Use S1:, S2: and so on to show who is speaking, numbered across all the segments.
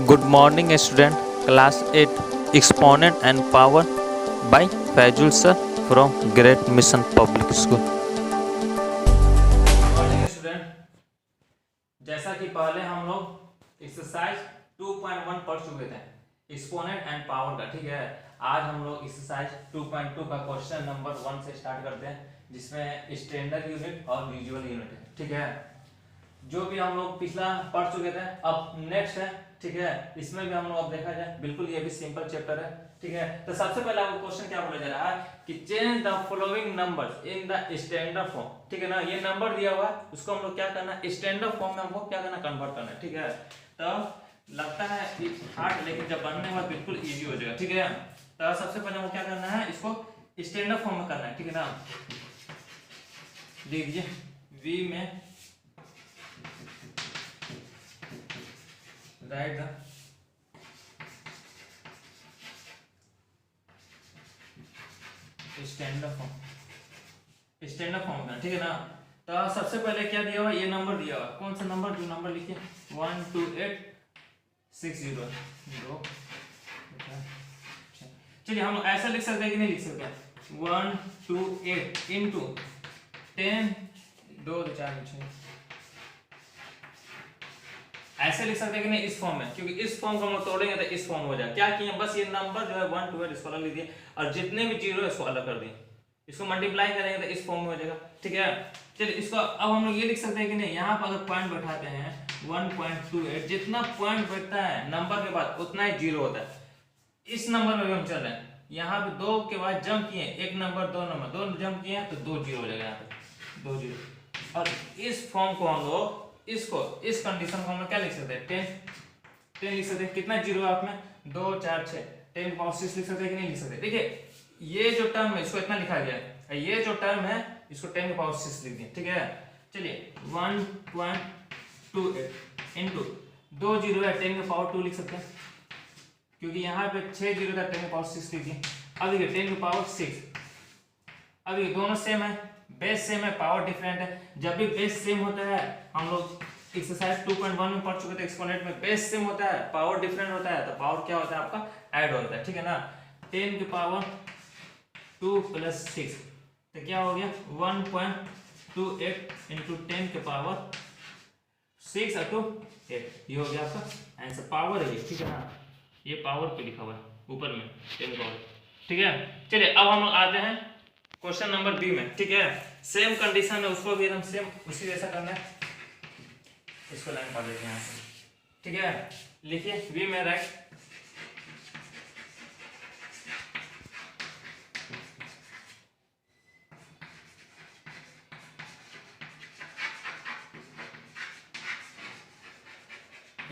S1: Good morning, student. Class 8 Exponent and Power by Fazul sir from Great Mission Public School.
S2: Morning student, जैसा कि पहले हम लोग exercise 2.1 पढ़ चुके थे एक्सपोनेंट एंड पावर का। ठीक है, आज हम लोग एक्सरसाइज 2.2 का क्वेश्चन नंबर 1 से स्टार्ट करते हैं, जिसमें स्टैंडर्ड यूनिट और विजुअल यूनिट है। ठीक है, जो भी हम लोग पिछला पढ़ चुके थे अब नेक्स्ट है। ठीक है, इसमें भी हम लोग अब देखा जाए, बिल्कुल ये भी सिंपल चैप्टर है। ठीक है, तो सबसे पहले आपको क्वेश्चन क्या बोला जा रहा है कि change the following numbers in the standard form. ठीक है ना, ये नंबर दिया हुआ है, उसको हम लोग क्या करना है, स्टैंडर्ड फॉर्म में हमको क्या करना, कन्वर्ट करना है। ठीक है, तो लगता है हार्ड, लेकिन जब बनने के बाद बिल्कुल इजी हो जाएगा। ठीक है, तो सबसे पहले हमको क्या करना है, इसको स्टैंडर्ड फॉर्म में करना है। ठीक है ना, लिख दीजिए v में राइट द स्टैंडर्ड फॉर्म में। ठीक है ना, तो सबसे पहले क्या दिया हुआ, ये नंबर दिया हुआ, कौन सा नंबर, जो नंबर लिखिए 12860 दो। चलिए हम ऐसा लिख सकते हैं कि नहीं लिख सकते, 128 इंटू 10 2 4 6 ऐसे लिख सकते हैं कि नहीं इस फॉर्म में, क्योंकि इस फॉर्म को हम लोग तोड़ेंगे तो इस फॉर्म हो जाए। क्या किए, बस ये नंबर जो है 1 2 8 इसको अलग लिख दिए और जितने भी जीरो है इसको अलग कर दिए, इसको मल्टीप्लाई करेंगे तो इस फॉर्म में हो जाएगा। ठीक है, चलिए इसको अब हम लोग ये लिख सकते हैं कि नहीं, यहाँ पर अगर पॉइंट बैठाते हैं 1.28, जितना पॉइंट बैठता है नंबर के बाद उतना ही जीरो होता है। इस नंबर में भी हम चल रहे हैं, यहाँ पे 2 के बाद जंप किए, एक नंबर 2 नंबर 2 जंप किए तो 2 जीरो हो जाएगा, यहाँ पे 2 जीरो। और इस फॉर्म को हम लोग इसको इस कंडीशन को हम लोग क्या लिख सकते हैं, 10 लिख सकते हैं। कितना जीरो है आप में, 2 4 6, 10 पावर 6 लिख सकते हैं कि नहीं लिख सकते। देखिए ये जो टर्म है इसको इतना लिखा गया है, ये जो टर्म है इसको 10 की पावर 6 लिख दिए। ठीक है, चलिए 1.28 इंटू 2 जीरो है 10 की पावर 2 लिख सकते हैं, क्योंकि यहाँ पे 6 जीरो था, 10 की पावर 6 लिख दिए। अब देखिए 10 की पावर 6, अब ये दोनों सेम है, बेस सेम है, पावर डिफरेंट है। जब भी बेस सेम होता है, हम लोग एक्सरसाइज 2.1 में पढ़ चुके थे एक्सपोनेंट में, बेस सेम होता है पावर डिफरेंट होता है, तो पावर क्या होता है आपका, ऐड होता है। ठीक है ना, 10 की पावर 2 प्लस 6 तो क्या हो गया 1.28 इंटू 10 की पावर 6 अपटू 8, ये हो गया आपका आंसर। पावर है ये, ठीक है ना, ये पावर पे लिखा हुआ है ऊपर में 10 पावर। ठीक है, चलिए अब हम आते हैं क्वेश्चन नंबर बी में। ठीक है, सेम कंडीशन है, उसको भी एकदम सेम उसी जैसा करना है। इसको लाइन पढ़ लेते हैं यहाँ से। ठीक है, लिखिए बी में राइट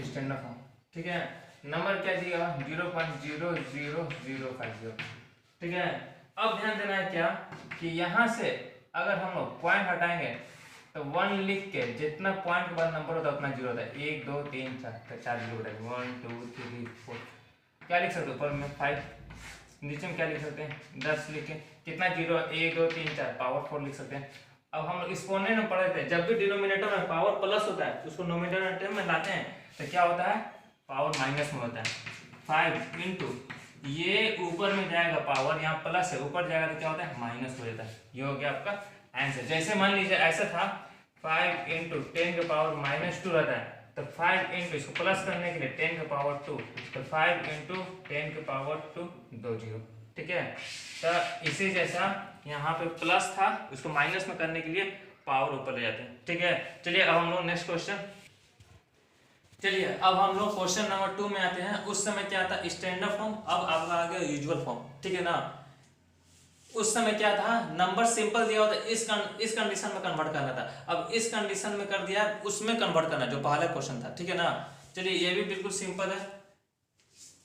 S2: स्टैंडर्ड फॉर्म। ठीक है, नंबर क्या दिया 0.00050। ठीक है, अब ध्यान देना है क्या कि यहाँ से अगर हम लोग पॉइंट हटाएंगे तो 1 लिख के जितना पॉइंट के बाद नंबर होता है उतना जीरो होता है, 1 2 3 4 तो 4 जीरो होता है, 1 2 3 4 क्या लिख सकते हो ऊपर में 5, नीचे में क्या लिख सकते हैं 10 लिख के कितना जीरो 1 2 3 4 पावर 4 लिख सकते हैं। अब हम लोग एक्सपोनेंट में पढ़े थे, जब भी डिनोमिनेटर में पावर प्लस होता है उसको नोमिनेटर में लाते हैं तो क्या होता है, पावर माइनस में होता है। 5 इंटू ये ऊपर में जाएगा पावर, यहाँ प्लस है, ऊपर जाएगा तो क्या होता है माइनस हो जाता है। ये हो गया आपका आंसर। जैसे मान लीजिए ऐसा था 5 इंटू 10 के पावर -2 रहता है, तो 5 इंटू इसको प्लस करने के लिए 10 के पावर 2, तो 5 इंटू 10 के पावर 2 2 जीरो। ठीक है, तो इसी जैसा यहाँ पे प्लस था, उसको माइनस में करने के लिए पावर ऊपर ले जाते हैं। ठीक है, चलिए अब हम लोग नेक्स्ट क्वेश्चन, चलिए अब हम लोग क्वेश्चन नंबर 2 में आते हैं। उस समय क्या था स्टैंडर्ड फॉर्म, अब आपका आ गया यूजुअल फॉर्म। ठीक है ना, उस समय क्या था, नंबर सिंपल दिया होता इस कंडीशन में कन्वर्ट करना था, अब इस कंडीशन में कर दिया, उसमें कन्वर्ट करना जो पहला क्वेश्चन था। ठीक है ना, चलिए ये भी बिल्कुल सिंपल है।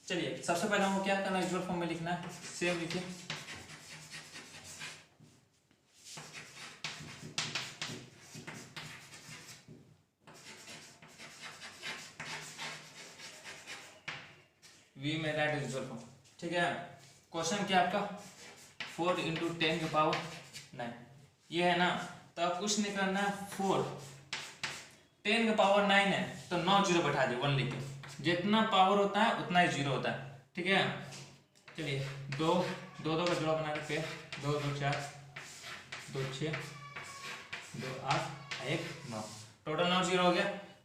S2: चलिए सबसे पहले हमको क्या करना है, यूजुअल फॉर्म में लिखना है, सेम लिखिए वी में राइट यूजुअल फॉर्म। ठीक है, क्वेश्चन क्या आपका 4 इंटू 10 के पावर 9 ये है ना, तो अब कुछ नहीं करना है, 4 10 के पावर 9 है तो 9 जीरो बैठा दिए 1 लिख के, जितना पावर होता है उतना ही जीरो होता है, ठीक है। चलिए दो दो दो का जोड़ा बना के 2 2 4 2 6 2 8 1 9, टोटल 9 जीरो हो गया।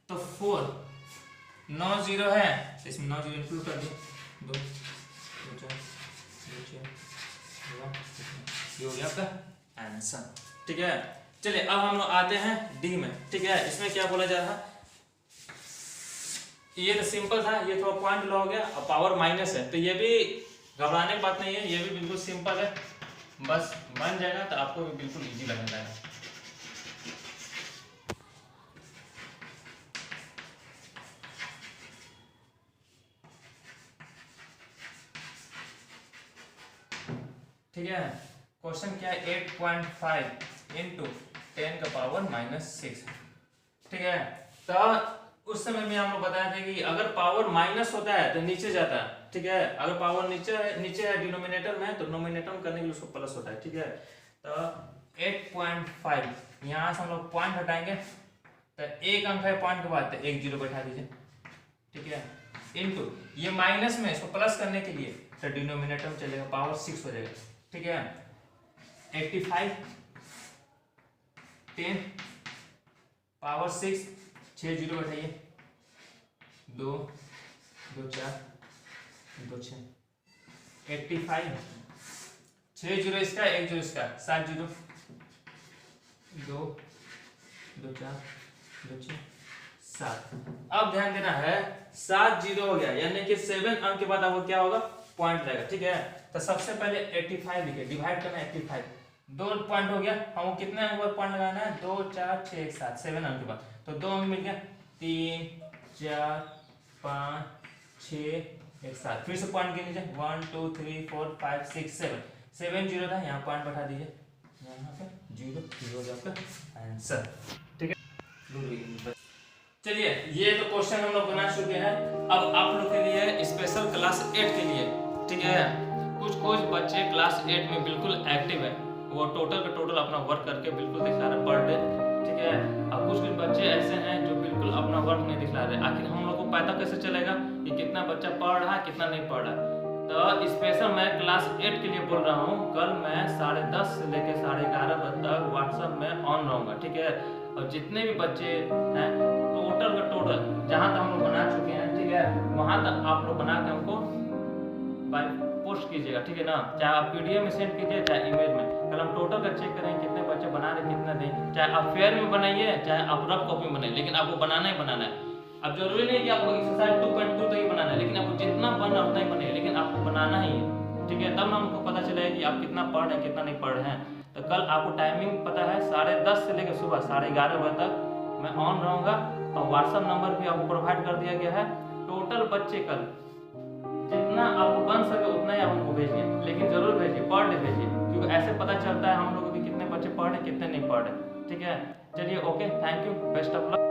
S2: तो 4 9 जीरो है तो इसमें 9 जीरो इंक्लूड कर दिए, 2 2 4 2 6 2 ये हो गया आपका आंसर, ठीक है। चलिए अब हम लोग आते हैं डी में, ठीक है। इसमें क्या बोला जा रहा है, ये तो सिंपल था, ये थोड़ा पॉइंट लो हो गया, अब पावर माइनस है तो ये भी घबराने की बात नहीं है, ये भी बिल्कुल सिंपल है, बस बन जाएगा तो आपको भी बिल्कुल इजी लगने लगेगा। ठीक है, क्वेश्चन क्या है, 8.5 इंटू 10 का पावर -6, ठीक है। तो उस समय में हम लोग बताया था कि अगर पावर माइनस होता है तो नीचे जाता है, ठीक है। अगर पावर नीचे है डिनोमिनेटर में तो नोमिनेटर में करने के लिए उसको प्लस होता है, ठीक है। तो 8.5 यहाँ से हम लोग पॉइंट हटाएंगे तो एक अंक है पॉइंट के बाद तो एक जीरो बैठा दीजिए, ठीक है। इनटू ये माइनस में इसको प्लस करने के लिए तो डिनोमिनेटर में चलेगा, पावर 6 हो जाएगा, ठीक है। 85 10 पावर 6 6 जीरो बैठाइए, 2 2 4 2 6 85 6 जीरो इसका 1 जीरो इसका 7 जीरो 2 2 4 2 6 7। अब ध्यान देना है 7 जीरो हो गया यानी कि 7 अंक के बाद आपको क्या होगा, पॉइंट रहेगा, ठीक है। तो सबसे पहले 85 लिखे, डिवाइड करना 85, 2 पॉइंट हो गया, हमको कितने अंक पर पॉइंट लगाना है, 2 4 6 7 7 अंक के बाद, तो 2 अंक मिल गया, 3 4 5 6 1 7, फिर से पॉइंट गिन लीजिए, 1 2 3 4 5 6 7 7 जीरो था, यहाँ पॉइंट बैठा दीजिए, यहाँ पे 0 0 हो गया आपका आंसर, ठीक है। चलिए ये तो क्वेश्चन हम लोग बना चुके हैं, अब आप लोग के लिए स्पेशल क्लास 8 के लिए, ठीक है। कुछ बच्चे क्लास 8 में बिल्कुल एक्टिव है, वो टोटल का टोटल अपना वर्क करके बिल्कुल दिखा रहे पर डे, ठीक है। अब कुछ बच्चे ऐसे हैं जो बिल्कुल अपना वर्क नहीं दिखा रहे, आखिर हम लोग को पता कैसे चलेगा कि कितना बच्चा पढ़ रहा है कितना नहीं पढ़ रहा है। तो स्पेशल मैं क्लास 8 के लिए बोल रहा हूँ, कल मैं 10:30 से लेकर 11:30 बजे तक व्हाट्सएप में ऑन रहूँगा, ठीक है। और जितने भी बच्चे हैं टोटल का टोटल जहाँ तक हम लोग बना चुके हैं, ठीक है, वहाँ तक आप लोग बना के हमको बाय पोस्ट कीजिएगा, ठीक है ना। चाहे आप पीडीएफ में सेंड कीजिए चाहे इमेज में, कल हम टोटल का चेक करेंगे कितने बच्चे बना रहे कितने नहीं। चाहे आप फेयर में बनाइए चाहे आप रफ कॉपी में बनाइए, लेकिन आपको बनाना ही बनाना है। अब जरूरी नहीं कि आपको एक्सरसाइज 2.2 तक ही बनाना है, लेकिन आपको जितना बनना उतना ही बने, लेकिन आपको बनाना ही है, ठीक है। तब हमको पता चलेगा कि आप कितना पढ़ रहे हैं कितना नहीं पढ़ रहे हैं। तो कल आपको टाइमिंग पता है 10:30 से लेकर सुबह 11:30 बजे तक मैं ऑन रहूँगा, और व्हाट्सएप नंबर भी आपको प्रोवाइड कर दिया गया है। टोटल बच्चे कल जितना आपको बन सके उतना ही आप हमको भेजिए, लेकिन जरूर भेजिए, पर डे भेजिए, क्योंकि ऐसे पता चलता है हम लोग भी कितने बच्चे पढ़ रहे कितने नहीं पढ़ रहे, ठीक है। चलिए okay, thank you, best of luck.